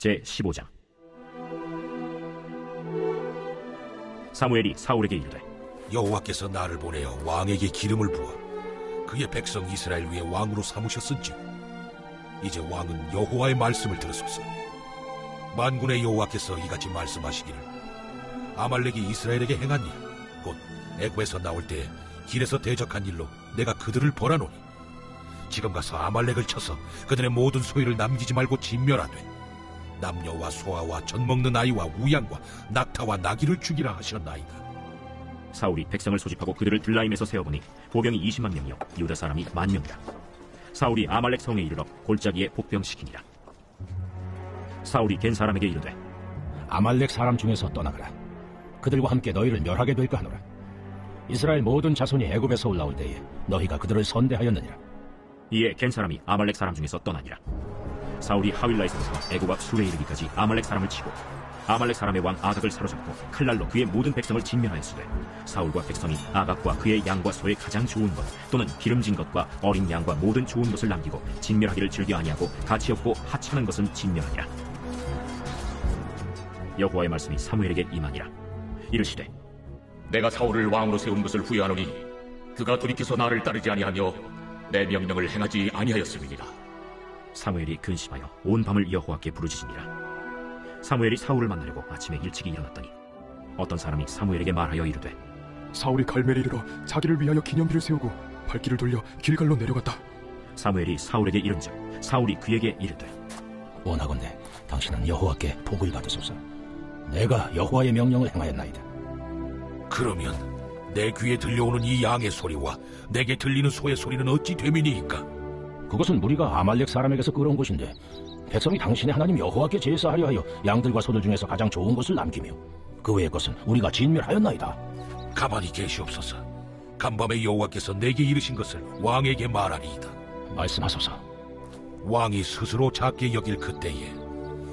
제15장. 사무엘이 사울에게 이르되, 여호와께서 나를 보내어 왕에게 기름을 부어 그의 백성 이스라엘 위에 왕으로 삼으셨은즉 이제 왕은 여호와의 말씀을 들으소서. 만군의 여호와께서 이같이 말씀하시기를, 아말렉이 이스라엘에게 행한 일, 곧 애굽에서 나올 때에 길에서 대적한 일로 내가 그들을 벌하노니 지금 가서 아말렉을 쳐서 그들의 모든 소유를 남기지 말고 진멸하되 남녀와 소아와 젖 먹는 아이와 우양과 낙타와 나귀를 죽이라 하셨나이다. 사울이 백성을 소집하고 그들을 들라임에서 세어보니 보병이 20만 명이요 유다 사람이 10,000명이라. 사울이 아말렉 성에 이르러 골짜기에 복병시키니라. 사울이 겐 사람에게 이르되, 아말렉 사람 중에서 떠나가라. 그들과 함께 너희를 멸하게 될까 하노라. 이스라엘 모든 자손이 애굽에서 올라올 때에 너희가 그들을 선대하였느니라. 이에 겐 사람이 아말렉 사람 중에서 떠나니라. 사울이 하윌라에서부터 애굽 앞 술에 이르기까지 아말렉 사람을 치고 아말렉 사람의 왕 아각을 사로잡고 칼날로 그의 모든 백성을 진멸하였으되 사울과 백성이 아각과 그의 양과 소의 가장 좋은 것 또는 기름진 것과 어린 양과 모든 좋은 것을 남기고 진멸하기를 즐겨 아니하고 가치 없고 하찮은 것은 진멸하니라. 여호와의 말씀이 사무엘에게 임하니라. 이르시되, 내가 사울을 왕으로 세운 것을 후회하노니 그가 돌이켜서 나를 따르지 아니하며 내 명령을 행하지 아니하였음이니라. 사무엘이 근심하여 온 밤을 여호와께 부르짖으니라. 사무엘이 사울을 만나려고 아침에 일찍이 일어났더니 어떤 사람이 사무엘에게 말하여 이르되, 사울이 갈멜에 이르러 자기를 위하여 기념비를 세우고 발길을 돌려 길갈로 내려갔다. 사무엘이 사울에게 이른즉 사울이 그에게 이르되, 원하건대 당신은 여호와께 복을 받으소서. 내가 여호와의 명령을 행하였나이다. 그러면 내 귀에 들려오는 이 양의 소리와 내게 들리는 소의 소리는 어찌 됨이니이까? 그것은 무리가 아말렉 사람에게서 끌어온 것인데 백성이 당신의 하나님 여호와께 제사하려 하여 양들과 소들 중에서 가장 좋은 것을 남기며 그 외의 것은 우리가 진멸하였나이다. 가만히 계시옵소서. 간밤에 여호와께서 내게 이르신 것을 왕에게 말하리이다. 말씀하소서. 왕이 스스로 작게 여길 그때에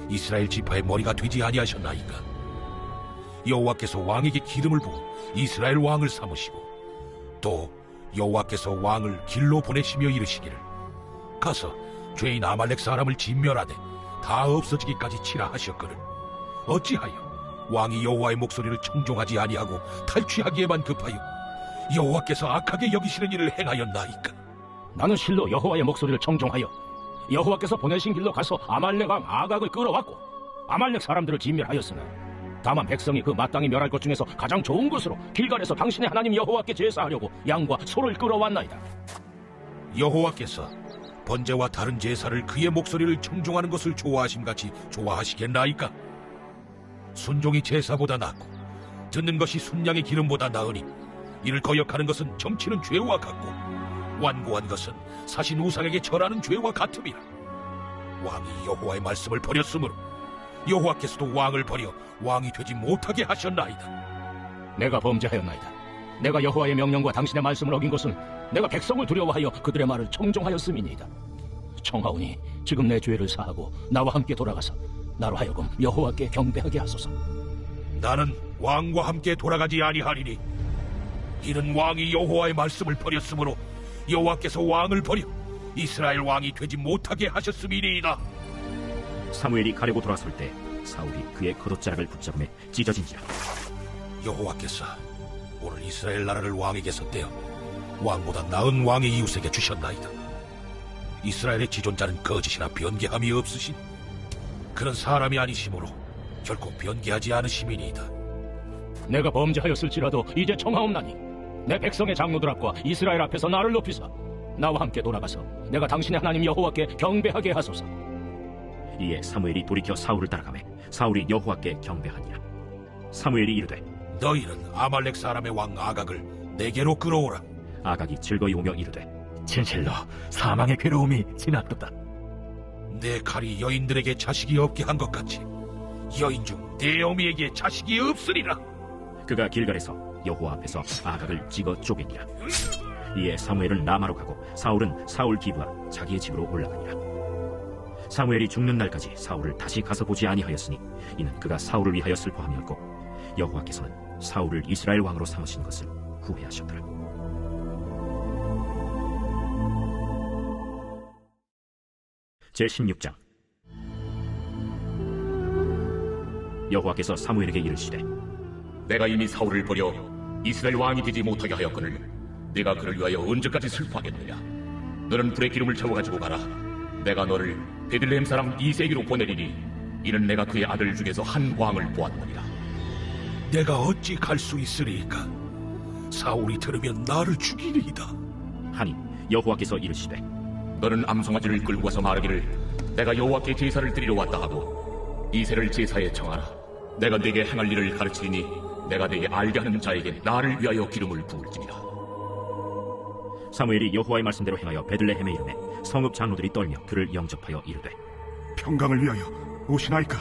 이스라엘 지파의 머리가 되지 아니하셨나이까? 여호와께서 왕에게 기름을 부어 이스라엘 왕을 삼으시고 또 여호와께서 왕을 길로 보내시며 이르시기를, 가서 죄인 아말렉 사람을 진멸하되 다 없어지기까지 치라 하셨거늘 어찌하여 왕이 여호와의 목소리를 청종하지 아니하고 탈취하기에만 급하여 여호와께서 악하게 여기시는 일을 행하였나이까? 나는 실로 여호와의 목소리를 청종하여 여호와께서 보내신 길로 가서 아말렉 왕 아각을 끌어왔고 아말렉 사람들을 진멸하였으나 다만 백성이 그 마땅히 멸할 것 중에서 가장 좋은 것으로 길갈에서 당신의 하나님 여호와께 제사하려고 양과 소를 끌어왔나이다. 여호와께서 번제와 다른 제사를 그의 목소리를 청종하는 것을 좋아하심같이 좋아하시겠나이까? 순종이 제사보다 낫고 듣는 것이 순양의 기름보다 나으니 이를 거역하는 것은 점치는 죄와 같고 완고한 것은 사신 우상에게 절하는 죄와 같음이라. 왕이 여호와의 말씀을 버렸으므로 여호와께서도 왕을 버려 왕이 되지 못하게 하셨나이다. 내가 범죄하였나이다. 내가 여호와의 명령과 당신의 말씀을 어긴 것은 내가 백성을 두려워하여 그들의 말을 청종하였음이니이다. 청하오니 지금 내 죄를 사하고 나와 함께 돌아가서 나로 하여금 여호와께 경배하게 하소서. 나는 왕과 함께 돌아가지 아니하리니 이는 왕이 여호와의 말씀을 버렸으므로 여호와께서 왕을 버려 이스라엘 왕이 되지 못하게 하셨음이니이다. 사무엘이 가려고 돌아설 때 사울이 그의 겉옷자락을 붙잡음에 찢어진지라. 여호와께서 오늘 이스라엘 나라를 왕에게서 떼어 왕보다 나은 왕의 이웃에게 주셨나이다. 이스라엘의 지존자는 거짓이나 변개함이 없으신 그런 사람이 아니시므로 결코 변개하지 않으심이니이다. 내가 범죄하였을지라도 이제 청하옵나니 내 백성의 장로들 앞과 이스라엘 앞에서 나를 높이사 나와 함께 돌아가서 내가 당신의 하나님 여호와께 경배하게 하소서. 이에 사무엘이 돌이켜 사울을 따라가매 사울이 여호와께 경배하니라. 사무엘이 이르되, 너희는 아말렉 사람의 왕 아각을 내게로 끌어오라. 아각이 즐거이 오며 이르되, 진실로 사망의 괴로움이 지났도다. 내 칼이 여인들에게 자식이 없게 한 것 같이 여인 중 내 어미에게 자식이 없으리라. 그가 길갈에서 여호와 앞에서 아각을 찍어 쪼개니라. 이에 사무엘은 라마로 가고 사울은 사울 기브와 자기의 집으로 올라가니라. 사무엘이 죽는 날까지 사울을 다시 가서 보지 아니하였으니 이는 그가 사울을 위하여 슬퍼함이었고 여호와께서는 사울을 이스라엘 왕으로 삼으신 것을 후회하셨더라. 제16장. 여호와께서 사무엘에게 이르시되 내가 이미 사울을 버려 이스라엘 왕이 되지 못하게 하였거늘 내가 그를 위하여 언제까지 슬퍼하겠느냐. 너는 불에 기름을 채워가지고 가라. 내가 너를 베들레헴 사람 이세기로 보내리니 이는 내가 그의 아들 중에서 한 왕을 보았느니라. 내가 어찌 갈 수 있으리이까? 사울이 들으면 나를 죽이리이다. 하니 여호와께서 이르시되 너는 암송아지를 끌고 가서 말하기를 내가 여호와께 제사를 드리러 왔다 하고 이새를 제사에 청하라. 내가 네게 행할 일을 가르치리니 내가 네게 알게 하는 자에게 나를 위하여 기름을 부을지니라. 사무엘이 여호와의 말씀대로 행하여 베들레헴에 이르매 성읍 장로들이 떨며 그를 영접하여 이르되 평강을 위하여 오시나이까?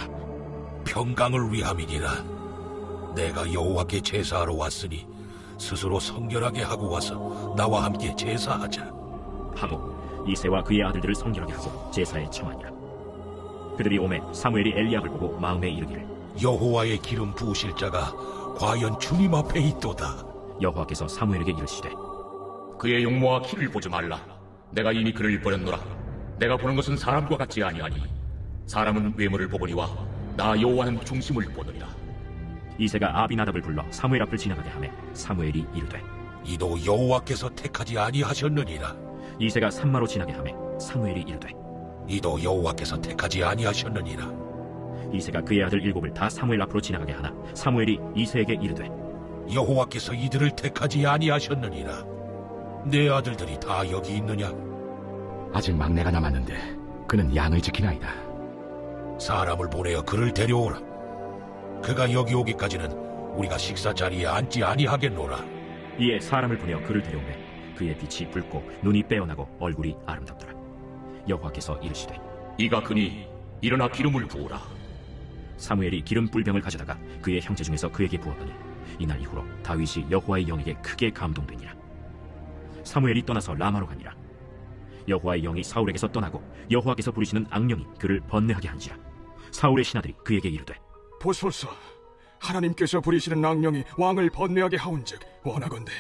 평강을 위함이니라. 내가 여호와께 제사하러 왔으니 스스로 성결하게 하고 와서 나와 함께 제사하자 하고 이새와 그의 아들들을 성결하게 하고 제사에 청하니라. 그들이 오매 사무엘이 엘리압을 보고 마음에 이르기를 여호와의 기름 부으실 자가 과연 주님 앞에 있도다. 여호와께서 사무엘에게 이르시되 그의 용모와 키를 보지 말라. 내가 이미 그를 버렸노라. 내가 보는 것은 사람과 같지 아니하니 사람은 외모를 보거니와 나 여호와는 중심을 보느니라. 이새가 아비나답을 불러 사무엘 앞을 지나가게 하매 사무엘이 이르되 이도 여호와께서 택하지 아니하셨느니라. 이새가 산마로 지나게 하매 사무엘이 이르되 이도 여호와께서 택하지 아니하셨느니라. 이새가 그의 아들 일곱을 다 사무엘 앞으로 지나가게 하나 사무엘이 이새에게 이르되 여호와께서 이들을 택하지 아니하셨느니라. 내 아들들이 다 여기 있느냐? 아직 막내가 남았는데 그는 양을 지키나이다. 사람을 보내어 그를 데려오라. 그가 여기 오기까지는 우리가 식사 자리에 앉지 아니하겠노라. 이에 사람을 보내어 그를 데려오매 그의 빛이 붉고 눈이 빼어나고 얼굴이 아름답더라. 여호와께서 이르시되 이가 그니 일어나 기름을 부으라. 사무엘이 기름 뿔병을 가져다가 그의 형제 중에서 그에게 부었더니 이날 이후로 다윗이 여호와의 영에게 크게 감동되니라. 사무엘이 떠나서 라마로 가니라. 여호와의 영이 사울에게서 떠나고 여호와께서 부리시는 악령이 그를 번뇌하게 한지라. 사울의 신하들이 그에게 이르되 보소서, 하나님께서 부리시는 악령이 왕을 번뇌하게 하온즉 원하건대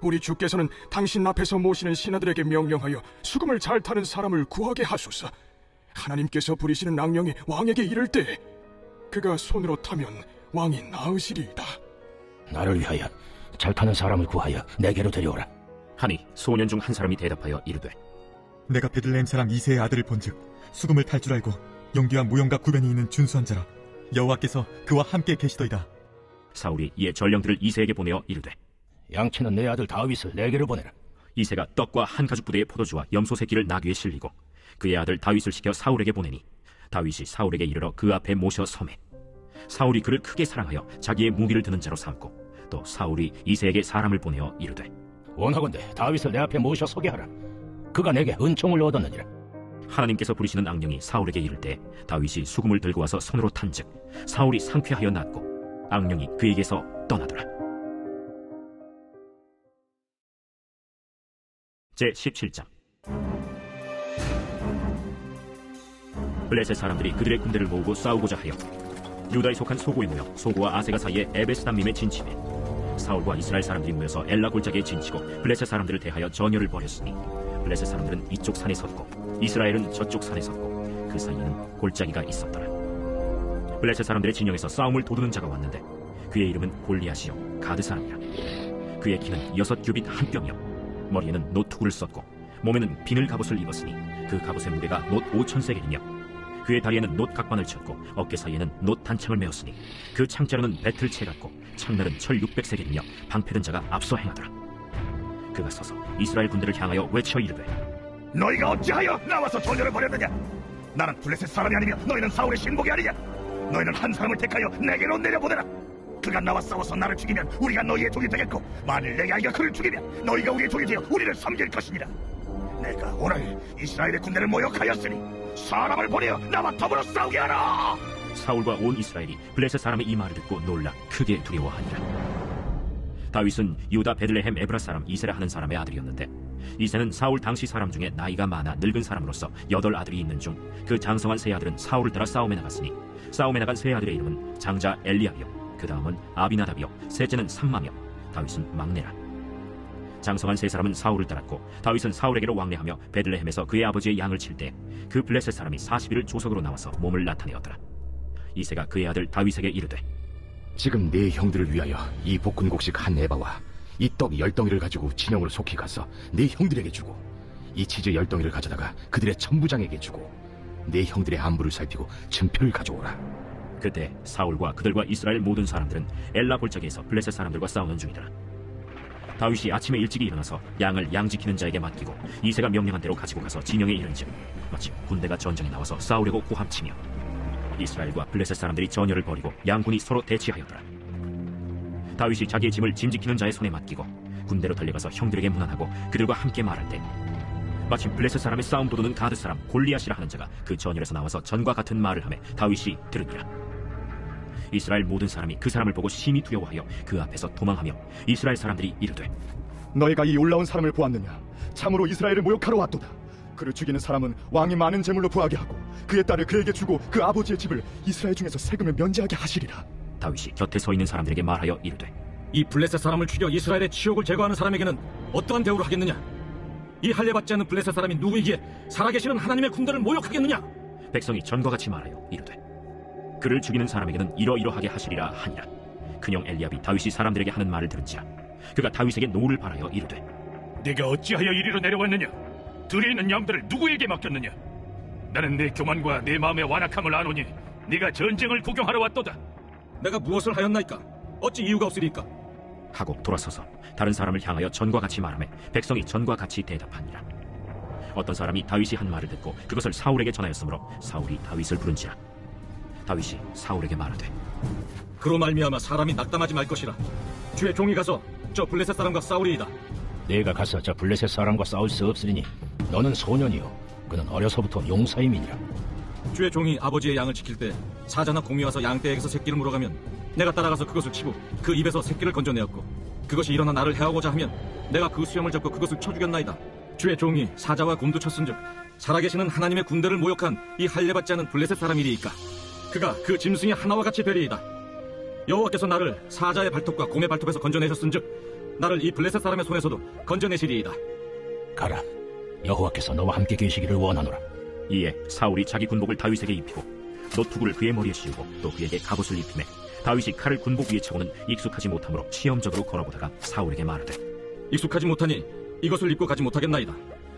우리 주께서는 당신 앞에서 모시는 신하들에게 명령하여 수금을 잘 타는 사람을 구하게 하소서. 하나님께서 부리시는 악령이 왕에게 이를 때 그가 손으로 타면 왕이 나으시리이다. 나를 위하여 잘 타는 사람을 구하여 내게로 데려오라. 하니 소년 중 한 사람이 대답하여 이르되 내가 베들레헴 사람 이새의 아들을 본즉 수금을 탈 줄 알고 용기와 무용과 구변이 있는 준수한 자라. 여호와께서 그와 함께 계시더이다. 사울이 이에 전령들을 이새에게 보내어 이르되 양치는 내 아들 다윗을 내게로 보내라. 이새가 떡과 한 가죽 부대의 포도주와 염소 새끼를 나귀에 실리고 그의 아들 다윗을 시켜 사울에게 보내니 다윗이 사울에게 이르러 그 앞에 모셔 섬에 사울이 그를 크게 사랑하여 자기의 무기를 드는 자로 삼고 또 사울이 이새에게 사람을 보내어 이르되 원하건대 다윗을 내 앞에 모셔 서게 하라. 그가 내게 은총을 얻었느니라. 하나님께서 부리시는 악령이 사울에게 이를 때 다윗이 수금을 들고 와서 손으로 탄즉 사울이 상쾌하여 낫고 악령이 그에게서 떠나더라. 제17장 블레셋 사람들이 그들의 군대를 모으고 싸우고자 하여 유다에 속한 소고에 모여 소고와 아세가 사이에 에베스담림에 진침해 사울과 이스라엘 사람들이 모여서 엘라 골짜기에 진치고 블레셋 사람들을 대하여 전열을 벌였으니 블레셋 사람들은 이쪽 산에 섰고 이스라엘은 저쪽 산에 섰고 그 사이에는 골짜기가 있었더라. 블레셋 사람들의 진영에서 싸움을 도두는 자가 왔는데 그의 이름은 골리앗이요 가드 사람이라. 그의 키는 6규빗 한 뼘이요 머리에는 놋 투구를 썼고 몸에는 비늘 갑옷을 입었으니 그 갑옷의 무게가 놋 5,000세겔이며 그의 다리에는 놋 각반을 쳤고 어깨 사이에는 놋 단창을 메었으니 그 창자루는 배틀채 같고 창날은 철 600세겔이며 방패든 자가 앞서 행하더라. 그가 서서 이스라엘 군대를 향하여 외쳐 이르되 너희가 어찌하여 나와서 전열을 벌였느냐? 나는 블레셋 사람이 아니며 너희는 사울의 신복이 아니냐? 너희는 한 사람을 택하여 내게로 내려보내라. 그가 나와 싸워서 나를 죽이면 우리가 너희의 종이 되겠고 만일 내게 아이가 그를 죽이면 너희가 우리의 종이 되어 우리를 섬길 것이니라. 내가 오늘 이스라엘의 군대를 모욕하였으니 사람을 보내어 나와 더불어 싸우게 하라. 사울과 온 이스라엘이 블레셋 사람의 이 말을 듣고 놀라 크게 두려워하니라. 다윗은 유다 베들레헴 에브라 사람 이세라 하는 사람의 아들이었는데 이세는 사울 당시 사람 중에 나이가 많아 늙은 사람으로서 8 아들이 있는 중 그 장성한 세 아들은 사울을 따라 싸움에 나갔으니 싸움에 나간 세 아들의 이름은 장자 엘리압이요 그 다음은 아비나답이요 셋째는 삼마며 다윗은 막내라. 장성한 세 사람은 사울을 따랐고 다윗은 사울에게로 왕래하며 베들레헴에서 그의 아버지의 양을 칠 때 그 블레셋 사람이 40일을 조석으로 나와서 몸을 나타내었더라. 이새가 그의 아들 다윗에게 이르되 지금 네 형들을 위하여 이 볶음곡식 한 에바와 이 떡 10덩이를 가지고 진영으로 속히 가서 네 형들에게 주고 이 치즈 10덩이를 가져다가 그들의 천부장에게 주고 네 형들의 안부를 살피고 증표를 가져오라. 그때 사울과 그들과 이스라엘 모든 사람들은 엘라 골짜기에서 블레셋 사람들과 싸우는 중이더라. 다윗이 아침에 일찍이 일어나서 양을 양지키는 자에게 맡기고 이새가 명령한 대로 가지고 가서 진영에 이른즉 마침 군대가 전장에 나와서 싸우려고 고함치며 이스라엘과 블레셋 사람들이 전열을 벌이고 양군이 서로 대치하였더라. 다윗이 자기의 짐을 짐지키는 자의 손에 맡기고 군대로 달려가서 형들에게 문안하고 그들과 함께 말할 때 마침 블레셋 사람의 싸움 도두는 가드 사람 골리앗이라 하는 자가 그 전열에서 나와서 전과 같은 말을 하며 다윗이 들으니라. 이스라엘 모든 사람이 그 사람을 보고 심히 두려워하여 그 앞에서 도망하며 이스라엘 사람들이 이르되 너희가 이 올라온 사람을 보았느냐? 참으로 이스라엘을 모욕하러 왔도다. 그를 죽이는 사람은 왕이 많은 재물로 부하게 하고 그의 딸을 그에게 주고 그 아버지의 집을 이스라엘 중에서 세금을 면제하게 하시리라. 다윗이 곁에 서 있는 사람들에게 말하여 이르되 이 블레셋 사람을 죽여 이스라엘의 치욕을 제거하는 사람에게는 어떠한 대우를 하겠느냐? 이 할례받지 않는 블레셋 사람이 누구이기에 살아계시는 하나님의 군대를 모욕하겠느냐? 백성이 전과 같이 말하여 이르되 그를 죽이는 사람에게는 이러이러하게 하시리라 하니라. 그녕 엘리압이 다윗이 사람들에게 하는 말을 들은지라 그가 다윗에게 노를 바라여 이르되 네가 어찌하여 이리로 내려왔느냐? 들에 있는 양들을 누구에게 맡겼느냐? 나는 내 교만과 내 마음의 완악함을 아노니 네가 전쟁을 구경하러 왔도다. 내가 무엇을 하였나이까? 어찌 이유가 없으리까? 하고 돌아서서 다른 사람을 향하여 전과 같이 말하며 백성이 전과 같이 대답하니라. 어떤 사람이 다윗이 한 말을 듣고 그것을 사울에게 전하였으므로 사울이 다윗을 부른지라. 다윗이 사울에게 말하되 그로 말미암아 사람이 낙담하지 말 것이라. 주의 종이 가서 저 블레셋 사람과 싸우리이다. 내가 가서 저 블레셋 사람과 싸울 수 없으리니 너는 소년이요 그는 어려서부터 용사임이니라. 주의 종이 아버지의 양을 지킬 때 사자나 곰이 와서 양떼에게서 새끼를 물어가면 내가 따라가서 그것을 치고 그 입에서 새끼를 건져내었고 그것이 일어나 나를 해하고자 하면 내가 그 수염을 잡고 그것을 쳐 죽였나이다. 주의 종이 사자와 곰도 쳤은즉 살아계시는 하나님의 군대를 모욕한 이 할례받지 않은 블레셋 사람이리이까. 그가 그 짐승의 하나와 같이 되리이다. 여호와께서 나를 사자의 발톱과 곰의 발톱에서 건져내셨은즉 나를 이 블레셋 사람의 손에서도 건져내시리이다. 가라. 여호와께서 너와 함께 계시기를 원하노라. 이에 사울이 자기 군복을 다윗에게 입히고 노투구를 그의 머리에 씌우고 또 그에게 갑옷을 입히매 다윗이 칼을 군복 위에 차고는 익숙하지 못하므로 시험적으로 걸어보다가 사울에게 말하되 익숙하지 못하니 이것을 입고 가지 못하겠나이다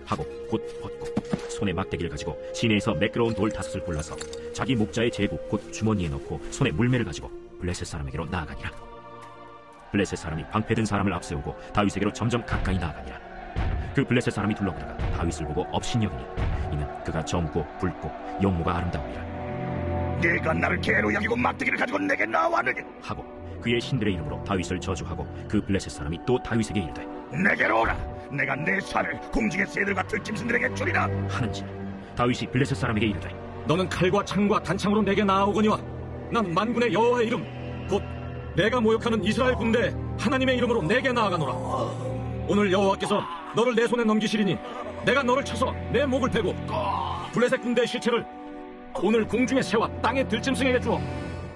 하고 곧 벗고 손에 막대기를 가지고 시내에서 매끄러운 돌 5을 골라서 자기 목자의 제구 곧 주머니에 넣고 손에 물매를 가지고 블레셋 사람에게로 나아가니라. 블레셋 사람이 방패든 사람을 앞세우고 다윗에게로 점점 가까이 나아가니라. 그 블레셋 사람이 둘러보다가 다윗을 보고 업신여기니 이는 그가 젊고 붉고 용모가 아름다우니라. 네가 나를 개로 여기고 막대기를 가지고 내게 나왔느냐? 하고 그의 신들의 이름으로 다윗을 저주하고 그 블레셋 사람이 또 다윗에게 이르되 내게로 오라. 내가 내 살을 궁중의 새들과 들짐승들에게 주리라 하는지라. 다윗이 블레셋 사람에게 이르되 너는 칼과 창과 단창으로 내게 나아오거니와 난 만군의 여호와의 이름 곧 내가 모욕하는 이스라엘 군대 하나님의 이름으로 내게 나아가노라. 오늘 여호와께서 너를 내 손에 넘기시리니 내가 너를 쳐서 내 목을 베고 블레셋 군대의 시체를 오늘 공중의 새와 땅의 들짐승에게 주어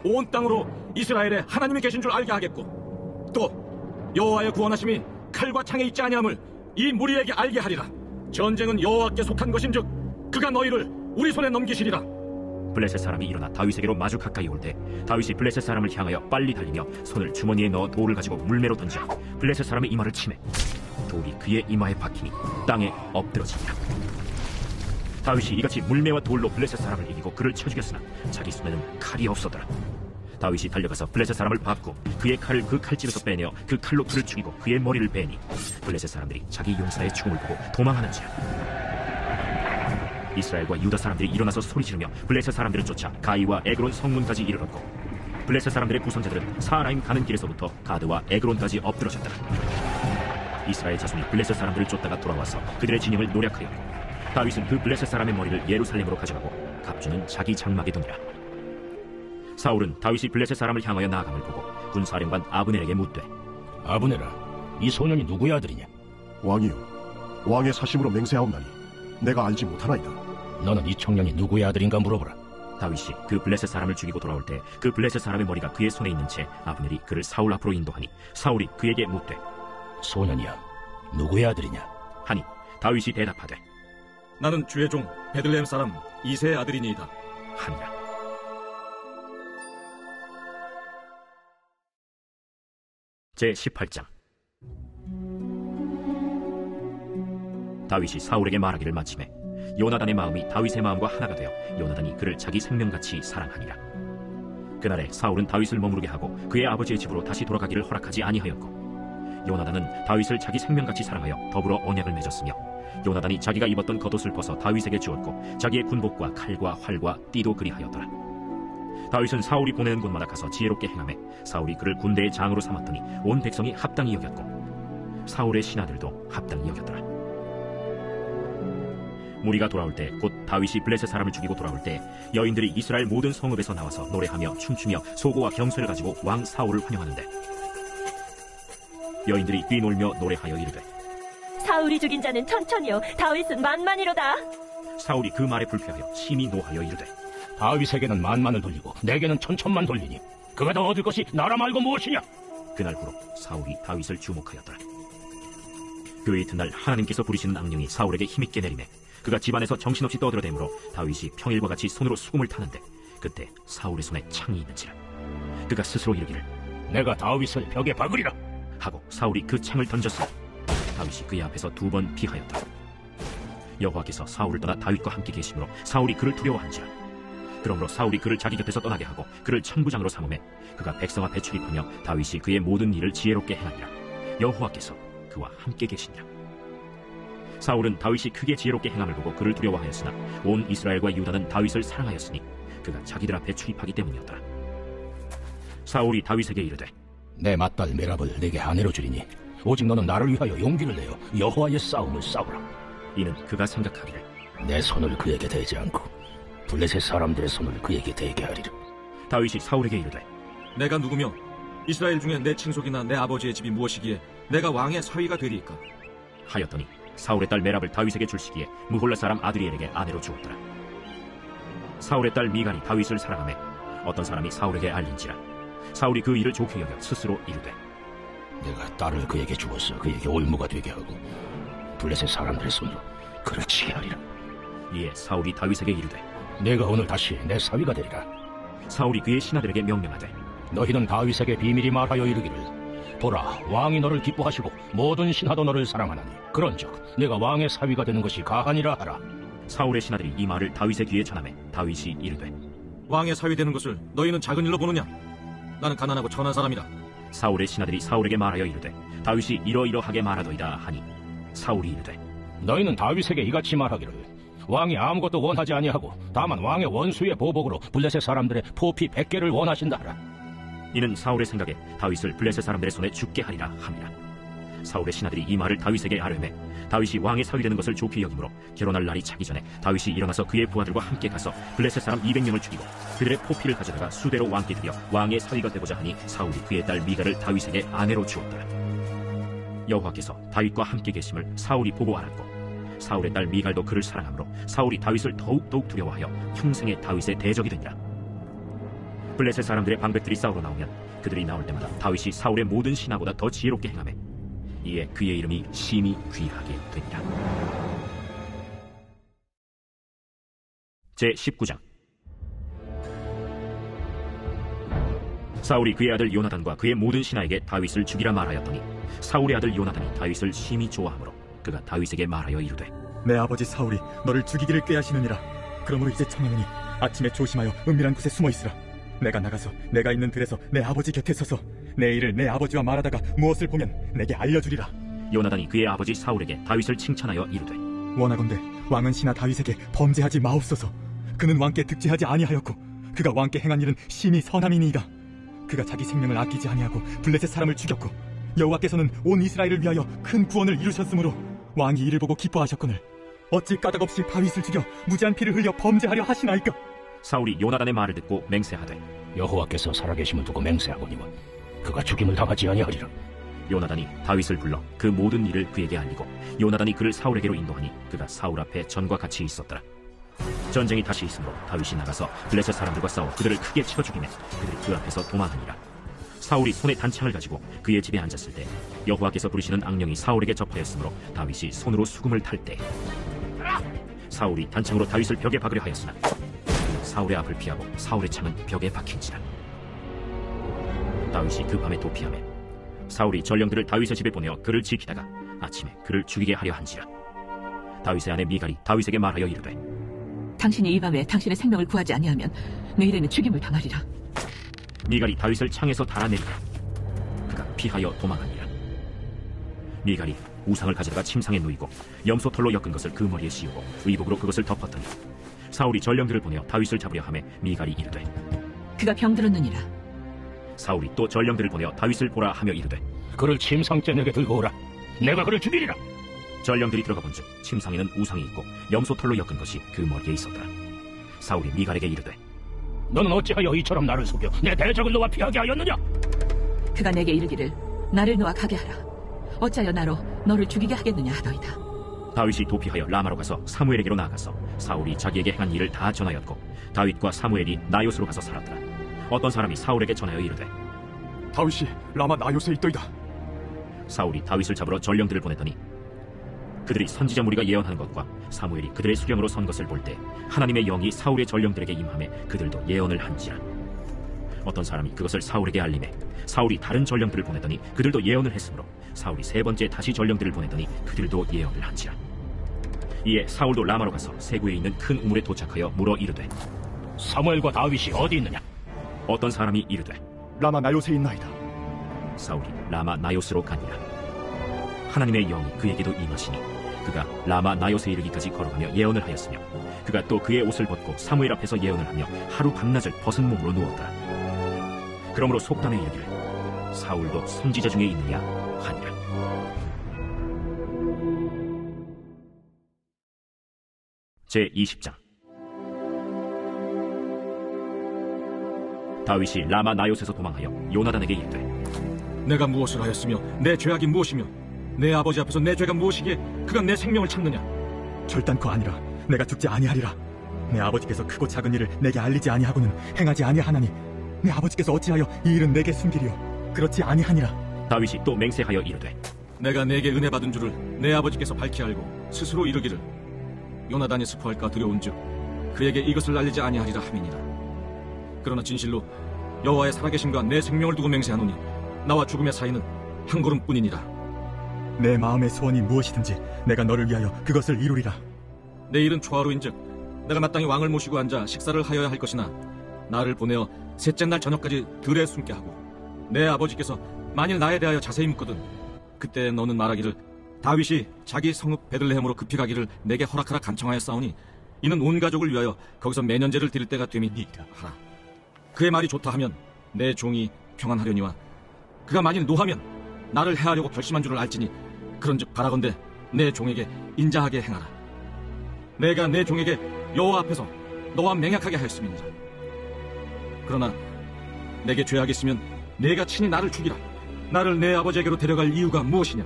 온 땅으로 이스라엘에 하나님이 계신 줄 알게 하겠고 또 여호와의 구원하심이 칼과 창에 있지 아니함을 이 무리에게 알게 하리라. 전쟁은 여호와께 속한 것인즉 그가 너희를 우리 손에 넘기시리라. 블레셋 사람이 일어나 다윗에게로 마주 가까이 올 때 다윗이 블레셋 사람을 향하여 빨리 달리며 손을 주머니에 넣어 돌을 가지고 물매로 던져 블레셋 사람의 이마를 치매 돌이 그의 이마에 박히니 땅에 엎드러지니라. 다윗이 이같이 물매와 돌로 블레셋 사람을 이기고 그를 쳐 죽였으나 자기 손에는 칼이 없었더라. 다윗이 달려가서 블레셋 사람을 밟고 그의 칼을 그 칼집에서 빼내어 그 칼로 그를 죽이고 그의 머리를 베니 블레셋 사람들이 자기 용사의 죽음을 보고 도망하는지라. 이스라엘과 유다 사람들이 일어나서 소리 지르며 블레셋 사람들을 쫓아 가이와 에그론 성문까지 이르렀고 블레셋 사람들의 부선자들은 사하나임 가는 길에서부터 가드와 에그론까지 엎드러졌다. 이스라엘 자손이 블레셋 사람들을 쫓다가 돌아와서 그들의 진영을 노략하였고 다윗은 그 블레셋 사람의 머리를 예루살렘으로 가져가고 갑주는 자기 장막에 두니라. 사울은 다윗이 블레셋 사람을 향하여 나아감을 보고 군사령관 아브넬에게 묻되 아브넬아, 이 소년이 누구의 아들이냐? 왕이요, 왕의 사심으로 맹세하옵나니 내가 알지 못하나이다. 너는 이 청년이 누구의 아들인가 물어보라. 다윗이 그 블레셋 사람을 죽이고 돌아올 때 그 블레셋 사람의 머리가 그의 손에 있는 채 아브넬이 그를 사울 앞으로 인도하니 사울이 그에게 묻되 소년이야, 누구의 아들이냐? 하니 다윗이 대답하되 나는 주의 종 베들레헴 사람 이새의 아들이니이다 하니라. 제18장. 다윗이 사울에게 말하기를 마침에 요나단의 마음이 다윗의 마음과 하나가 되어 요나단이 그를 자기 생명같이 사랑하니라. 그날에 사울은 다윗을 머무르게 하고 그의 아버지의 집으로 다시 돌아가기를 허락하지 아니하였고, 요나단은 다윗을 자기 생명같이 사랑하여 더불어 언약을 맺었으며, 요나단이 자기가 입었던 겉옷을 벗어 다윗에게 주었고 자기의 군복과 칼과 활과 띠도 그리하였더라. 다윗은 사울이 보내는 곳마다 가서 지혜롭게 행하매 사울이 그를 군대의 장으로 삼았더니 온 백성이 합당히 여겼고 사울의 신하들도 합당히 여겼더라. 무리가 돌아올 때, 곧 다윗이 블레셋 사람을 죽이고 돌아올 때, 여인들이 이스라엘 모든 성읍에서 나와서 노래하며 춤추며 소고와 경쇠를 가지고 왕 사울을 환영하는데, 여인들이 뛰놀며 노래하여 이르되, 사울이 죽인 자는 천천히요 다윗은 만만이로다. 사울이 그 말에 불쾌하여 심히 노하여 이르되, 다윗에게는 만만을 돌리고 내게는 천천만 돌리니 그가 더 얻을 것이 나라 말고 무엇이냐? 그날 후로 사울이 다윗을 주목하였더라. 그 이튿날 하나님께서 부리시는 악령이 사울에게 힘있게 내리매 그가 집안에서 정신없이 떠들어대므로 다윗이 평일과 같이 손으로 수금을 타는데, 그때 사울의 손에 창이 있는지라. 그가 스스로 이르기를, 내가 다윗을 벽에 박으리라 하고 사울이 그 창을 던졌으니 다윗이 그의 앞에서 2번 피하였더라. 여호와께서 사울을 떠나 다윗과 함께 계심으로 사울이 그를 두려워한지라. 그러므로 사울이 그를 자기 곁에서 떠나게 하고 그를 천부장으로 삼으매 그가 백성 앞에 출입하며 다윗이 그의 모든 일을 지혜롭게 행하니라. 여호와께서 그와 함께 계시니라. 사울은 다윗이 크게 지혜롭게 행함을 보고 그를 두려워하였으나 온 이스라엘과 유다는 다윗을 사랑하였으니 그가 자기들 앞에 출입하기 때문이었더라. 사울이 다윗에게 이르되, 내 맏딸 메랍을 내게 아내로 주리니 오직 너는 나를 위하여 용기를 내어 여호와의 싸움을 싸우라. 이는 그가 생각하기를, 내 손을 그에게 대지 않고 블레셋 사람들의 손을 그에게 대게 하리라. 다윗이 사울에게 이르되, 내가 누구며 이스라엘 중에 내 친속이나 내 아버지의 집이 무엇이기에 내가 왕의 사위가 되리이까? 하였더니 사울의 딸 메랍을 다윗에게 줄 시기에 무홀라 사람 아드리엘에게 아내로 주었더라. 사울의 딸 미갈이 다윗을 사랑하매 어떤 사람이 사울에게 알린지라. 사울이 그 일을 좋게 여겨 스스로 이르되, 내가 딸을 그에게 주어서 그에게 올무가 되게 하고 블레셋 사람들의 손으로 그를 치게 하리라. 이에 사울이 다윗에게 이르되, 내가 오늘 다시 내 사위가 되리라. 사울이 그의 신하들에게 명령하되, 너희는 다윗에게 비밀히 말하여 이르기를, 보라, 왕이 너를 기뻐하시고 모든 신하도 너를 사랑하나니 그런즉 내가 왕의 사위가 되는 것이 가하니라 하라. 사울의 신하들이 이 말을 다윗의 귀에 전하매 다윗이 이르되, 왕의 사위 되는 것을 너희는 작은 일로 보느냐? 나는 가난하고 천한 사람이라. 사울의 신하들이 사울에게 말하여 이르되, 다윗이 이러이러하게 말하더이다 하니 사울이 이르되, 너희는 다윗에게 이같이 말하기를, 왕이 아무것도 원하지 아니하고 다만 왕의 원수의 보복으로 블레셋 사람들의 포피 100개를 원하신다 하라. 이는 사울의 생각에 다윗을 블레셋 사람들의 손에 죽게 하리라 함이라. 사울의 신하들이 이 말을 다윗에게 아뢰매 다윗이 왕의 사위 되는 것을 좋게 여기므로 결혼할 날이 차기 전에 다윗이 일어나서 그의 부하들과 함께 가서 블레셋 사람 200명을 죽이고 그들의 포피를 가져다가 수대로 왕께 드려 왕의 사위가 되고자 하니 사울이 그의 딸 미갈을 다윗에게 아내로 주었더라. 여호와께서 다윗과 함께 계심을 사울이 보고 알았고 사울의 딸 미갈도 그를 사랑하므로 사울이 다윗을 더욱 두려워하여 평생에 다윗의 대적이 되니라. 블레셋 사람들의 방백들이 싸우러 나오면 그들이 나올 때마다 다윗이 사울의 모든 신하보다 더 지혜롭게 행하매 이에 그의 이름이 심히 귀하게 되니라. 제19장. 사울이 그의 아들 요나단과 그의 모든 신하에게 다윗을 죽이라 말하였더니 사울의 아들 요나단이 다윗을 심히 좋아하므로 그가 다윗에게 말하여 이르되, 내 아버지 사울이 너를 죽이기를 꾀하시느니라. 그러므로 이제 청하노니 아침에 조심하여 은밀한 곳에 숨어 있으라. 내가 나가서 내가 있는 들에서 내 아버지 곁에 서서 내 일을 내 아버지와 말하다가 무엇을 보면 내게 알려주리라. 요나단이 그의 아버지 사울에게 다윗을 칭찬하여 이르되, 원하건대 왕은 신하 다윗에게 범죄하지 마옵소서. 그는 왕께 득죄하지 아니하였고 그가 왕께 행한 일은 심히 선함이니이다. 그가 자기 생명을 아끼지 아니하고 블레셋 사람을 죽였고 여호와께서는 온 이스라엘을 위하여 큰 구원을 이루셨으므로 왕이 이를 보고 기뻐하셨거늘 어찌 까닭없이 다윗을 죽여 무지한 피를 흘려 범죄하려 하시나이까? 사울이 요나단의 말을 듣고 맹세하되, 여호와께서 살아계심을 두고 맹세하거니와 그가 죽임을 당하지 아니하리라. 요나단이 다윗을 불러 그 모든 일을 그에게 알리고 요나단이 그를 사울에게로 인도하니 그가 사울 앞에 전과 같이 있었더라. 전쟁이 다시 있으므로 다윗이 나가서 블레셋 사람들과 싸워 그들을 크게 치러 죽이매 그들이 그 앞에서 도망하니라. 사울이 손에 단창을 가지고 그의 집에 앉았을 때 여호와께서 부리시는 악령이 사울에게 접하였으므로 다윗이 손으로 수금을 탈 때 사울이 단창으로 다윗을 벽에 박으려 하였으나 사울의 앞을 피하고 사울의 창은 벽에 박힌지라. 다윗이 그 밤에 도피하매 사울이 전령들을 다윗의 집에 보내어 그를 지키다가 아침에 그를 죽이게 하려 한지라. 다윗의 아내 미갈이 다윗에게 말하여 이르되, 당신이 이 밤에 당신의 생명을 구하지 아니하면 내일에는 죽임을 당하리라. 미갈이 다윗을 창에서 달아내리라. 그가 피하여 도망하니라. 미갈이 우상을 가져다가 침상에 누이고 염소털로 엮은 것을 그 머리에 씌우고 의복으로 그것을 덮었더니 사울이 전령들을 보내어 다윗을 잡으려 하매 미갈이 이르되, 그가 병들었느니라. 사울이 또 전령들을 보내어 다윗을 보라 하며 이르되, 그를 침상째 내게 들고 오라. 내가 그를 죽이리라. 전령들이 들어가 본즉 침상에는 우상이 있고 염소털로 엮은 것이 그 머리에 있었더라. 사울이 미갈에게 이르되, 너는 어찌하여 이처럼 나를 속여 내 대적을 놓아 피하게 하였느냐? 그가 내게 이르기를 나를 놓아 가게 하라. 어찌하여 나로 너를 죽이게 하겠느냐 하더이다. 다윗이 도피하여 라마로 가서 사무엘에게로 나아가서 사울이 자기에게 행한 일을 다 전하였고 다윗과 사무엘이 나요스로 가서 살았더라. 어떤 사람이 사울에게 전하여 이르되, 다윗이 라마 나요스에 있더이다. 사울이 다윗을 잡으러 전령들을 보냈더니 그들이 선지자 무리가 예언하는 것과 사무엘이 그들의 수령으로 선 것을 볼 때 하나님의 영이 사울의 전령들에게 임하매 그들도 예언을 한지라. 어떤 사람이 그것을 사울에게 알리매 사울이 다른 전령들을 보냈더니 그들도 예언을 했으므로 사울이 세 번째 다시 전령들을 보냈더니 그들도 예언을 한지라. 이에 사울도 라마로 가서 세구에 있는 큰 우물에 도착하여 물어 이르되, 사무엘과 다윗이 어디 있느냐? 어떤 사람이 이르되, 라마 나요스에 있나이다. 사울이 라마 나요스로 가니라. 하나님의 영이 그에게도 임하시니 그가 라마 나요스에 이르기까지 걸어가며 예언을 하였으며 그가 또 그의 옷을 벗고 사무엘 앞에서 예언을 하며 하루 밤낮을 벗은 몸으로 누웠더라. 그러므로 속담에 이르기를 사울도 선지자 중에 있느냐 하니라. 제20장. 다윗이 라마 나요스에서 도망하여 요나단에게 이르되, 내가 무엇을 하였으며 내 죄악이 무엇이며 내 아버지 앞에서 내 죄가 무엇이기에 그가 내 생명을 찾느냐? 결단코 아니라. 내가 죽지 아니하리라. 내 아버지께서 크고 작은 일을 내게 알리지 아니하고는 행하지 아니하나니 내 아버지께서 어찌하여 이 일은 내게 숨기리요? 그렇지 아니하니라. 다윗이 또 맹세하여 이르되, 내가 내게 은혜 받은 줄을 내 아버지께서 밝히 알고 스스로 이르기를 요나단이 스포할까 두려운즉 그에게 이것을 알리지 아니하리라 함이니라. 그러나 진실로 여호와의 살아계심과 내 생명을 두고 맹세하노니 나와 죽음의 사이는 한 걸음뿐이니라. 내 마음의 소원이 무엇이든지 내가 너를 위하여 그것을 이루리라. 내일은 초하루인즉 내가 마땅히 왕을 모시고 앉아 식사를 하여야 할 것이나 나를 보내어 셋째 날 저녁까지 들에 숨게 하고 내 아버지께서 만일 나에 대하여 자세히 묻거든 그때 너는 말하기를 다윗이 자기 성읍 베들레헴으로 급히 가기를 내게 허락하라 간청하였사오니 이는 온 가족을 위하여 거기서 매년제를 드릴 때가 됨이니라 하라. 그의 말이 좋다 하면 내 종이 평안하려니와 그가 만일 노하면 나를 해하려고 결심한 줄을 알지니 그런즉 바라건대 내 종에게 인자하게 행하라. 내가 내 종에게 여호와 앞에서 너와 맹약하게 하였음이니라. 그러나 내게 죄악이 있으면 내가 친히 나를 죽이라. 나를 내 아버지에게로 데려갈 이유가 무엇이냐?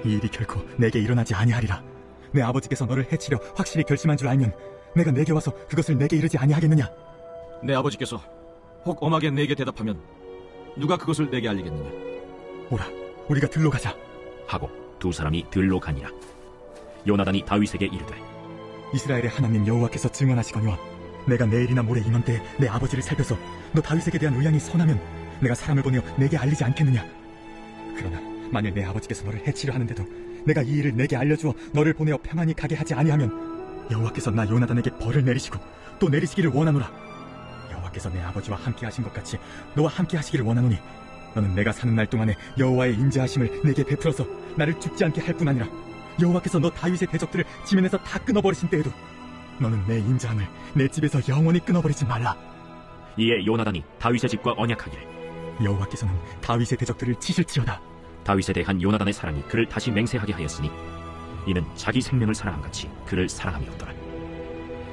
이 일이 결코 내게 일어나지 아니하리라. 내 아버지께서 너를 해치려 확실히 결심한 줄 알면 내가 내게 와서 그것을 내게 이르지 아니하겠느냐? 내 아버지께서 혹 엄하게 내게 대답하면 누가 그것을 내게 알리겠느냐? 오라, 우리가 들로 가자 하고 두 사람이 들로 가니라. 요나단이 다윗에게 이르되, 이스라엘의 하나님 여호와께서 증언하시거니와 내가 내일이나 모레 이맘때에 내 아버지를 살펴서 너 다윗에게 대한 의향이 선하면 내가 사람을 보내어 내게 알리지 않겠느냐? 그러나 만일 내 아버지께서 너를 해치려 하는데도 내가 이 일을 내게 알려주어 너를 보내어 평안히 가게 하지 아니하면 여호와께서 나 요나단에게 벌을 내리시고 또 내리시기를 원하노라. 여호와께서 내 아버지와 함께 하신 것 같이 너와 함께 하시기를 원하노니 너는 내가 사는 날 동안에 여호와의 인자하심을 내게 베풀어서 나를 죽지 않게 할 뿐 아니라 여호와께서 너 다윗의 대적들을 지면에서 다 끊어버리신 때에도 너는 내 인자함을 내 집에서 영원히 끊어버리지 말라. 이에 요나단이 다윗의 집과 언약하기를 여호와께서는 다윗의 대적들을 치실지어다. 다윗에 대한 요나단의 사랑이 그를 다시 맹세하게 하였으니 이는 자기 생명을 사랑함같이 그를 사랑함이었더라.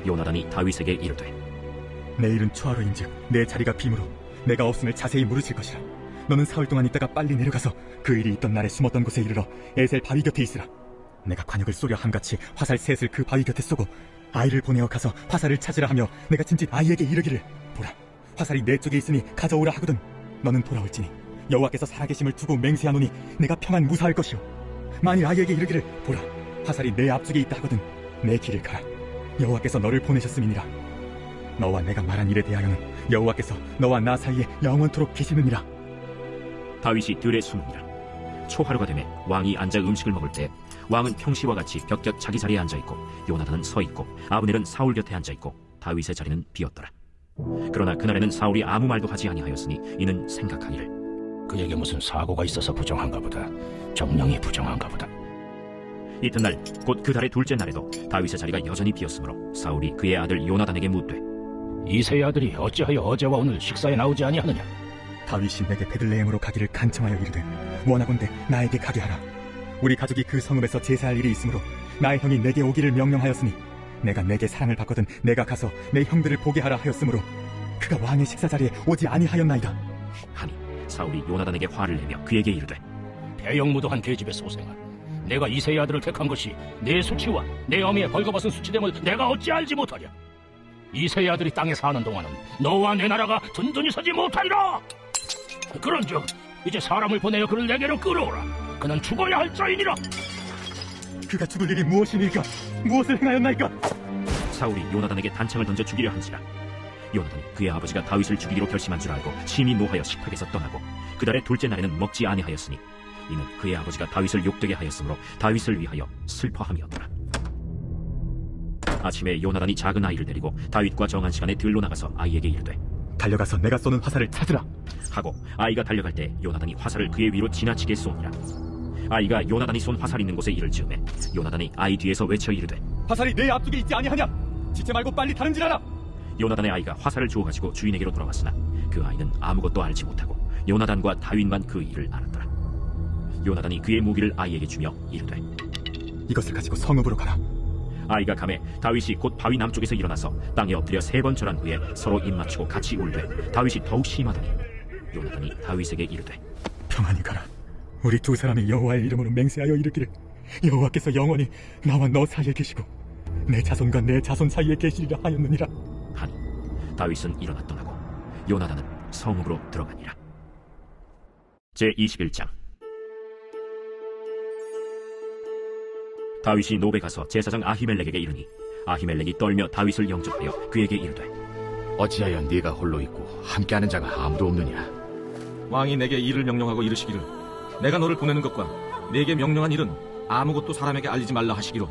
요나단이 다윗에게 이르되, 내일은 초하루인즉 내 자리가 빔으로 내가 없음을 자세히 물으실 것이라. 너는 사흘 동안 있다가 빨리 내려가서 그 일이 있던 날에 숨었던 곳에 이르러 에셀 바위 곁에 있으라. 내가 관역을 쏘려 함같이 화살 셋을 그 바위 곁에 쏘고 아이를 보내어 가서 화살을 찾으라 하며 내가 진짓 아이에게 이르기를 보라, 화살이 내 쪽에 있으니 가져오라 하거든 너는 돌아올지니 여호와께서 살아계심을 두고 맹세하노니 내가 평안 무사할 것이요 만일 아이에게 이르기를 보라, 화살이 내 앞쪽에 있다 하거든 내 길을 가라. 여호와께서 너를 보내셨음이니라. 너와 내가 말한 일에 대하여는 여호와께서 너와 나 사이에 영원토록 계시느니라. 다윗이 들에 숨으니라. 초하루가 되매 왕이 앉아 음식을 먹을 때 왕은 평시와 같이 벽곁 자기 자리에 앉아있고 요나단은 서있고 아브넬은 사울 곁에 앉아있고 다윗의 자리는 비었더라. 그러나 그날에는 사울이 아무 말도 하지 아니하였으니 이는 생각하기를 그에게 무슨 사고가 있어서 부정한가 보다. 정령이 부정한가 보다. 이튿날 곧 그 달의 둘째 날에도 다윗의 자리가 여전히 비었으므로 사울이 그의 아들 요나단에게 묻되 이새의 아들이 어찌하여 어제와 오늘 식사에 나오지 아니하느냐? 다윗이 내게 베들레헴으로 가기를 간청하여 이르되 원하건대 나에게 가게 하라. 우리 가족이 그 성읍에서 제사할 일이 있으므로 나의 형이 내게 오기를 명령하였으니 내가 내게 사랑을 받거든 내가 가서 내 형들을 보게 하라 하였으므로 그가 왕의 식사 자리에 오지 아니하였나이다. 하니 사울이 요나단에게 화를 내며 그에게 이르되 배영무도한 계집의 소생아, 내가 이새의 아들을 택한 것이 내 수치와 내 어미의 벌거벗은 수치됨을 내가 어찌 알지 못하랴? 이새의 아들이 땅에 사는 동안은 너와 내 나라가 든든히 서지 못하리라. 그런즉 이제 사람을 보내어 그를 내게로 끌어오라. 그는 죽어야 할 자이니라. 그가 죽을 일이 무엇이니까? 무엇을 행하였나이까? 사울이 요나단에게 단창을 던져 죽이려 한지라. 요나단이 그의 아버지가 다윗을 죽이기로 결심한 줄 알고 심히 노하여 식탁에서 떠나고 그 달의 둘째 날에는 먹지 아니하였으니 이는 그의 아버지가 다윗을 욕되게 하였으므로 다윗을 위하여 슬퍼함이었더라. 아침에 요나단이 작은 아이를 데리고 다윗과 정한 시간에 들로 나가서 아이에게 이르되 달려가서 내가 쏘는 화살을 찾으라 하고 아이가 달려갈 때 요나단이 화살을 그의 위로 지나치게 쏘니라. 아이가 요나단이 쏜 화살 있는 곳에 이를 즈음에 요나단이 아이 뒤에서 외쳐 이르되 화살이 내 앞쪽에 있지 아니하냐? 지체 말고 빨리 다른 질 하라. 요나단의 아이가 화살을 주워가지고 주인에게로 돌아왔으나 그 아이는 아무것도 알지 못하고 요나단과 다윗만 그 일을 알았더라. 요나단이 그의 무기를 아이에게 주며 이르되 이것을 가지고 성읍으로 가라. 아이가 가매 다윗이 곧 바위 남쪽에서 일어나서 땅에 엎드려 3번 절한 후에 서로 입맞추고 같이 울되 다윗이 더욱 심하더니 요나단이 다윗에게 이르되 평안히 가라. 우리 두 사람이 여호와의 이름으로 맹세하여 이르기를 여호와께서 영원히 나와 너 사이에 계시고 내 자손과 내 자손 사이에 계시리라 하였느니라 하니 다윗은 일어나 떠나고 요나단은 성읍으로 들어가니라. 제21장. 다윗이 노베 가서 제사장 아히멜렉에게 이르니 아히멜렉이 떨며 다윗을 영접하여 그에게 이르되 어찌하여 네가 홀로 있고 함께하는 자가 아무도 없느냐? 왕이 내게 일을 명령하고 이르시기를 내가 너를 보내는 것과 내게 명령한 일은 아무것도 사람에게 알리지 말라 하시기로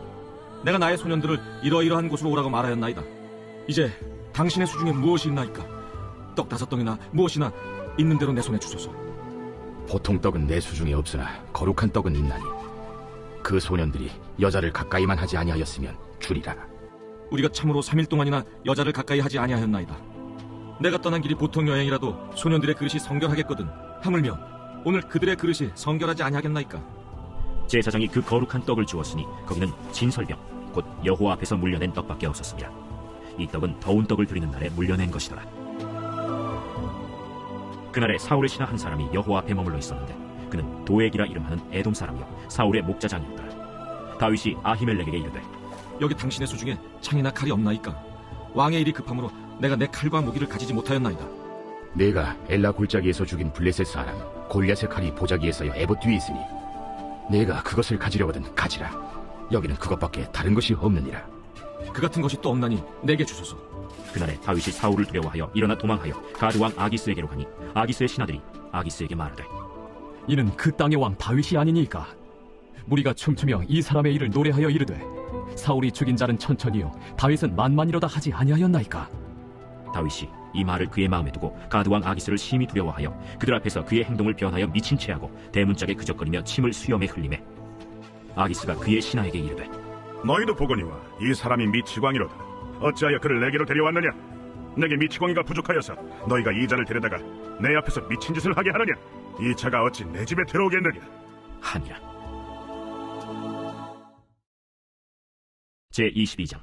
내가 나의 소년들을 이러이러한 곳으로 오라고 말하였나이다. 이제 당신의 수중에 무엇이 있나이까? 떡 5덩이나 무엇이나 있는 대로 내 손에 주소서. 보통 떡은 내 수중에 없으나 거룩한 떡은 있나니 그 소년들이 여자를 가까이만 하지 아니하였으면 주리라. 우리가 참으로 3일 동안이나 여자를 가까이 하지 아니하였나이다. 내가 떠난 길이 보통 여행이라도 소년들의 그릇이 성결하겠거든 하물며 오늘 그들의 그릇이 성결하지 아니하겠나이까? 제사장이 그 거룩한 떡을 주었으니 거기는 진설병 곧 여호와 앞에서 물려낸 떡밖에 없었습니다. 이 떡은 더운 떡을 드리는 날에 물려낸 것이더라. 그날에 사울의 신하 한 사람이 여호와 앞에 머물러 있었는데 그는 도액이라 이름하는 에돔 사람이요 사울의 목자장이었더라. 다윗이 아히멜렉에게 이르되 여기 당신의 수중에 창이나 칼이 없나이까? 왕의 일이 급함으로 내가 내 칼과 무기를 가지지 못하였나이다. 내가 엘라 골짜기에서 죽인 블레셋 사람 골리앗의 칼이 보자기에 쌓여 에봇 뒤에 있으니 내가 그것을 가지려거든 가지라. 여기는 그것밖에 다른 것이 없느니라. 그 같은 것이 또 없나니 내게 주소서. 그날에 다윗이 사울을 두려워하여 일어나 도망하여 가드왕 아기스에게로 가니 아기스의 신하들이 아기스에게 말하되 이는 그 땅의 왕 다윗이 아니니까? 무리가 춤추며 이 사람의 일을 노래하여 이르되 사울이 죽인 자는 천천히요 다윗은 만만이로다 하지 아니하였나이까? 다윗이 이 말을 그의 마음에 두고 가드왕 아기스를 심히 두려워하여 그들 앞에서 그의 행동을 변하여 미친 채하고 대문짝에 그적거리며 침을 수염에 흘리매 아기스가 그의 신하에게 이르되 너희도 보거니와 이 사람이 미치광이로다. 어찌하여 그를 내게로 데려왔느냐? 내게 미치광이가 부족하여서 너희가 이 자를 데려다가 내 앞에서 미친 짓을 하게 하느냐? 이 자가 어찌 내 집에 들어오겠느냐? 하니라. 제22장.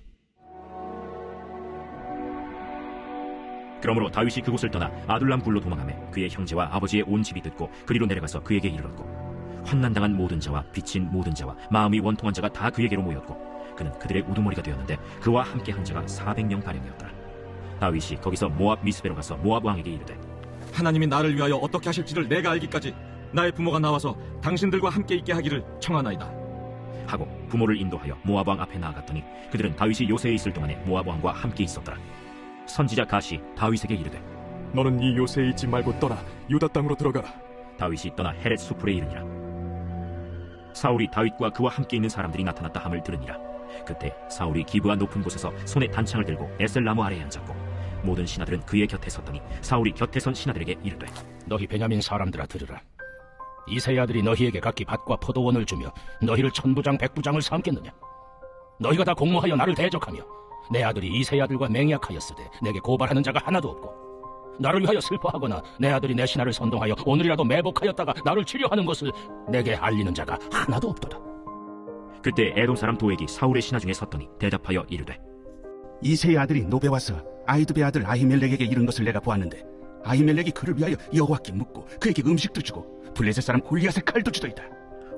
그러므로 다윗이 그곳을 떠나 아둘람 굴로 도망하매 그의 형제와 아버지의 온 집이 듣고 그리로 내려가서 그에게 이르렀고 환난당한 모든 자와 빚진 모든 자와 마음이 원통한 자가 다 그에게로 모였고 그는 그들의 우두머리가 되었는데 그와 함께 한 자가 400명 가량이었더라. 다윗이 거기서 모압 미스베로 가서 모압 왕에게 이르되 하나님이 나를 위하여 어떻게 하실지를 내가 알기까지 나의 부모가 나와서 당신들과 함께 있게 하기를 청하나이다 하고 부모를 인도하여 모압 왕 앞에 나아갔더니 그들은 다윗이 요새에 있을 동안에 모압 왕과 함께 있었더라. 선지자 갓이 다윗에게 이르되 너는 이 요새에 있지 말고 떠나 유다 땅으로 들어가라. 다윗이 떠나 헤렛 수풀에 이르니라. 사울이 다윗과 그와 함께 있는 사람들이 나타났다 함을 들으니라. 그때 사울이 기브아 높은 곳에서 손에 단창을 들고 에셀나무 아래에 앉았고 모든 신하들은 그의 곁에 섰더니 사울이 곁에 선 신하들에게 이르되 너희 베냐민 사람들아 들으라. 이새의 아들이 너희에게 각기 밭과 포도원을 주며 너희를 천부장 백부장을 삼겠느냐? 너희가 다 공모하여 나를 대적하며 내 아들이 이새의 아들과 맹약하였으되 내게 고발하는 자가 하나도 없고 나를 위하여 슬퍼하거나 내 아들이 내 신하를 선동하여 오늘이라도 매복하였다가 나를 치료하는 것을 내게 알리는 자가 하나도 없도다. 그때 에돔 사람 도액이 사울의 신하 중에 섰더니 대답하여 이르되 이새의 아들이 노베 와서 아히두베 아들 아히멜렉에게 이른 것을 내가 보았는데 아히멜렉이 그를 위하여 여호와께 묻고 그에게 음식도 주고 블레셋 사람 골리앗의 칼도 주더이다.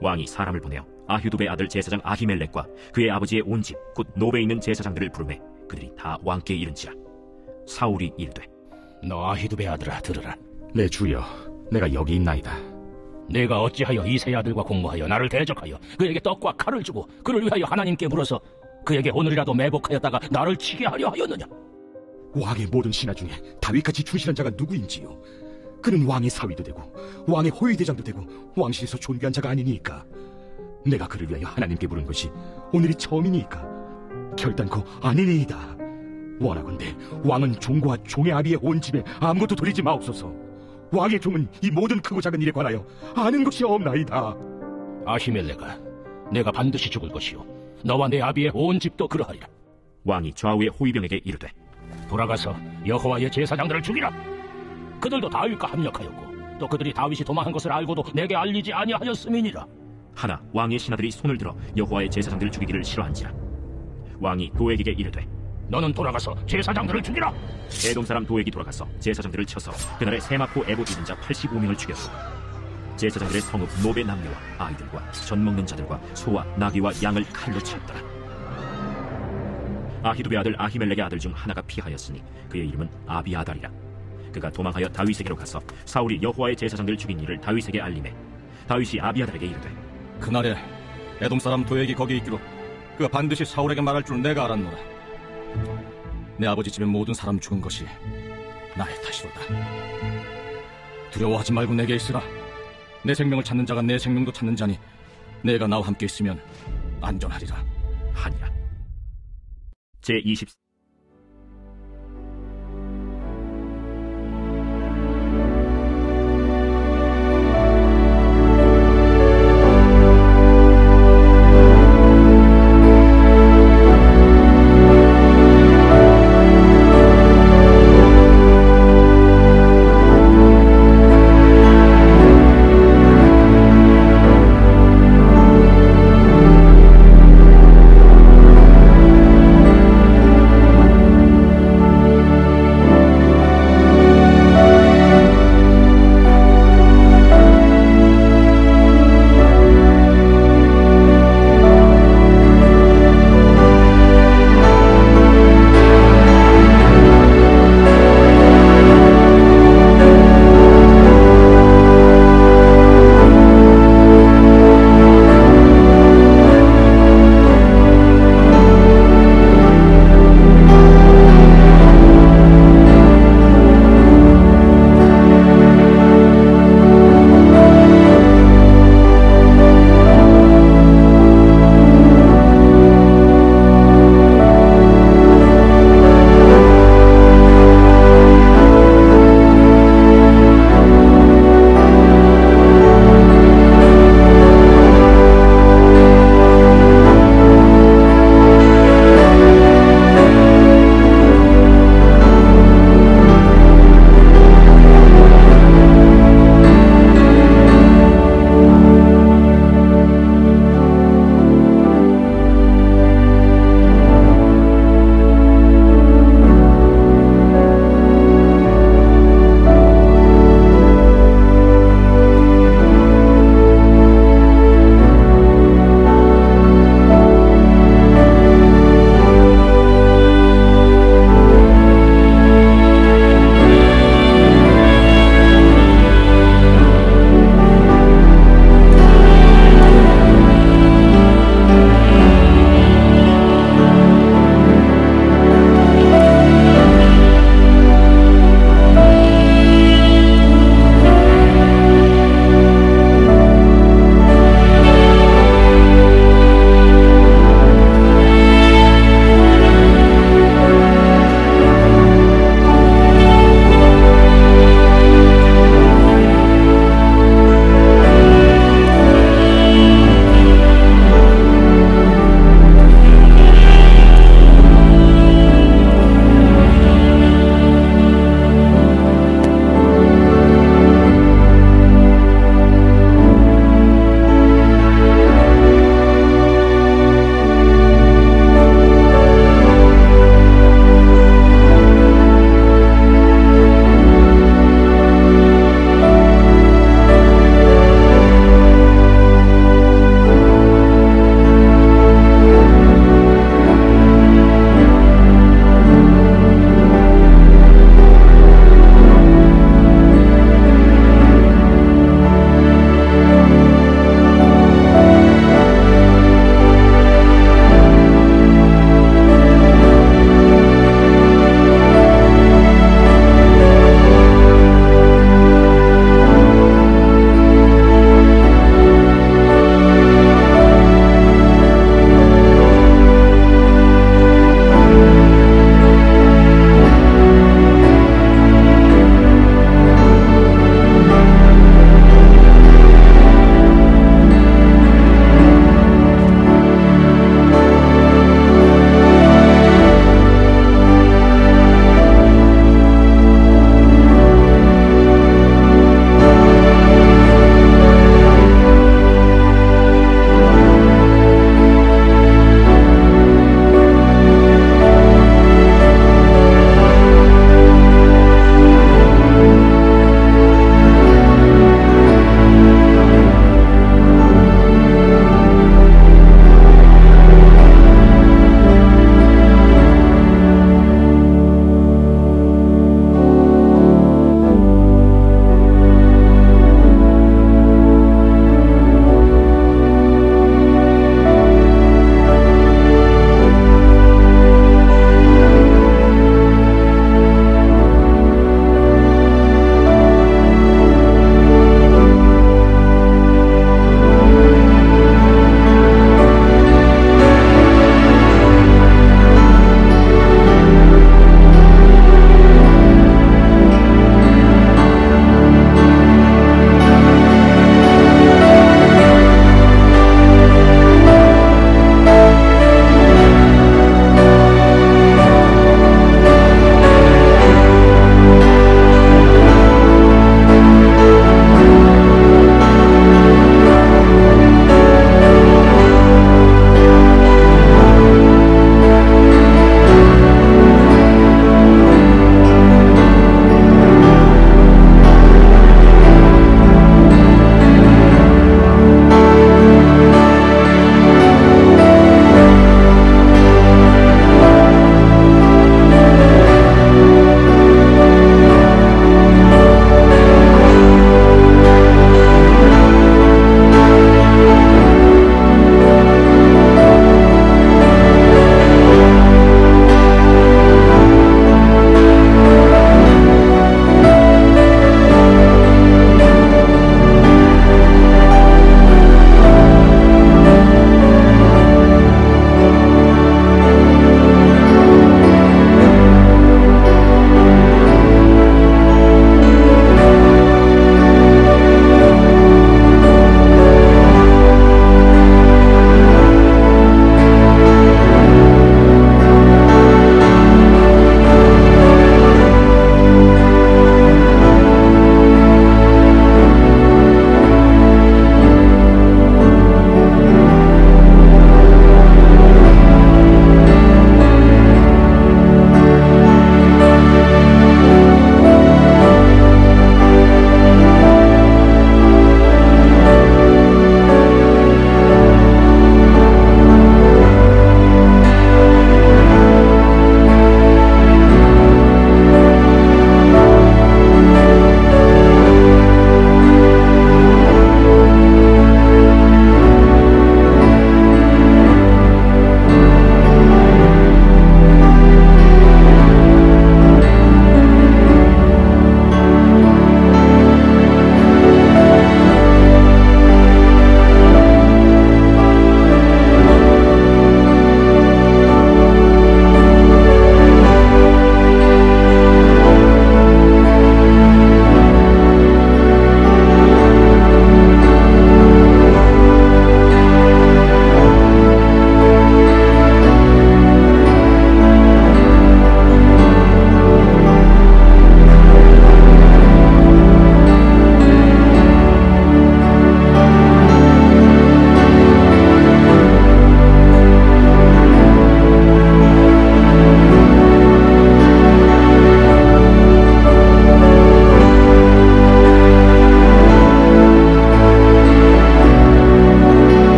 왕이 사람을 보내어 아히두베 아들 제사장 아히멜렉과 그의 아버지의 온 집 곧 노베에 있는 제사장들을 부르매 그들이 다 왕께 이른지라. 사울이 이르되 너 아히두베 아들아 들으라. 내 주여, 내가 여기 있나이다. 내가 어찌하여 이새의 아들과 공모하여 나를 대적하여 그에게 떡과 칼을 주고 그를 위하여 하나님께 물어서 그에게 오늘이라도 매복하였다가 나를 치게 하려 하였느냐? 왕의 모든 신하 중에 다윗같이 충실한 자가 누구인지요? 그는 왕의 사위도 되고 왕의 호위대장도 되고 왕실에서 존귀한 자가 아니니까. 내가 그를 위하여 하나님께 물은 것이 오늘이 처음이니까 결단코 아니니이다. 원하건대 왕은 종과 종의 아비의 온 집에 아무것도 돌리지 마옵소서. 왕의 종은 이 모든 크고 작은 일에 관하여 아는 것이 없나이다. 아히멜렉아, 내가 반드시 죽을 것이요 너와 내 아비의 온 집도 그러하리라. 왕이 좌우의 호위병에게 이르되 돌아가서 여호와의 제사장들을 죽이라. 그들도 다윗과 합력하였고 또 그들이 다윗이 도망한 것을 알고도 내게 알리지 아니하였음이니라. 하나 왕의 신하들이 손을 들어 여호와의 제사장들을 죽이기를 싫어한지라. 왕이 도액에게 이르되 너는 돌아가서 제사장들을 죽이라. 에돔 사람 도액이 돌아가서 제사장들을 쳐서 그날에 세마포 에봇 입은 자 85명을 죽였고 제사장들의 성읍 노베 남녀와 아이들과 젖 먹는 자들과 소와 나귀와 양을 칼로 쳤더라. 아히두베 아들 아히멜렉의 아들 중 하나가 피하였으니 그의 이름은 아비아달이라. 그가 도망하여 다윗에게로 가서 사울이 여호와의 제사장들을 죽인 일을 다윗에게 알리매 다윗이 아비아달에게 이르되 그날에 에돔 사람 도액이 거기 있기로 그가 반드시 사울에게 말할 줄 내가 알았노라. 내 아버지 집의 모든 사람 죽은 것이 나의 탓이로다. 두려워하지 말고 내게 있으라. 내 생명을 찾는 자가 내 생명도 찾는 자니 내가 나와 함께 있으면 안전하리라 하니라. 제20